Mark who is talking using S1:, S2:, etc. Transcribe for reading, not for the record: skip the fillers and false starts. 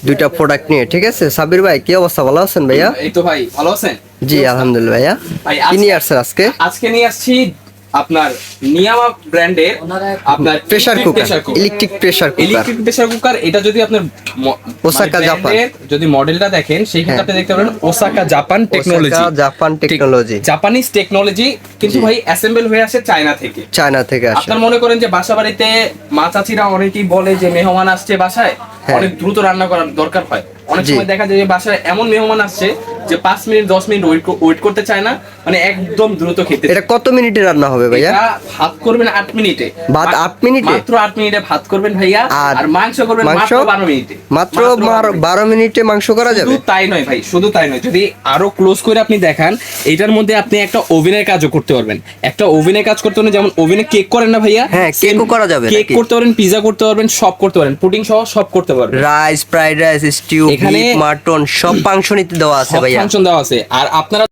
S1: দুইটা প্রোডাক্ট নিয়ে, ঠিক আছে। সাব্বির ভাই কি অবস্থা, ভালো আছেন ভাইয়া?
S2: এই তো ভাই, ভালো আছেন?
S1: জি আলহামদুলিল্লাহ ভাইয়া।
S2: ভাই
S1: কি নিয়ে আসছেন আজকে?
S2: আজকে নিয়ে আসছি আপনার নিয়ামা ব্র্যান্ডের আপনার
S1: pressure cooker, electric pressure cooker.
S2: Electric pressure cooker. এটা যদি আপনার
S1: ওসাকা জাপান,
S2: যদি মডেলটা দেখেন সেই ক্ষেত্রে আপনি দেখতে পারেন Osaka Japan technology,
S1: Japan technology,
S2: Japanese technology. কিন্তু ভাই অ্যাসেম্বল হয়ে আসে চায়না থেকে।
S1: চায়না থেকে আসে।
S2: আপনার মনে করেন যে বাসা বাড়িতে মা চাচিরা অনেকেই বলে যে মেহমান আসছে বাসায়, অনেক দ্রুত রান্না করার দরকার হয়। অনেক সময় দেখা যায় যে বাসায় এমন মেহমান আসছে যে 5 মিনিট 10 মিনিট ওয়েট করতে চায় না, মানে একদম দ্রুত খেতে।
S1: এটা কত মিনিটে রান্না হবে ভাইয়া?
S2: এটা ভাত করবেন 8 মিনিটে।
S1: ভাত 8 মিনিটে?
S2: মাত্র 8 মিনিটে ভাত করবেন ভাইয়া। আর মাংস করবেন মাত্র 12 মিনিটে।
S1: মাত্র 12 মিনিটে মাংস করা যাবে?
S2: শুধু তাই নয় ভাই, শুধু তাই নয়, যদি আরো ক্লোজ করে আপনি দেখান, এটার মধ্যে আপনি একটা ওভেনের কাজও করতে পারবেন। একটা ওভেনের কাজ করতে পারবেন, যেমন ওভেনে কেক করেন না ভাইয়া?
S1: হ্যাঁ, কেকও করা যাবে।
S2: কেক করতে পারবেন, পিজা করতে পারবেন, সব করতে পারবেন, পুডিং সহ সব করতে পারবেন।
S1: রাইস, ফ্রাইড রাইস, স্টিউ,
S2: এখানে
S1: বিফ, মাটন সব ফাংশনই দেওয়া আছে ভাইয়া।
S2: ফাংশন দেওয়া আছে। আর আপনারা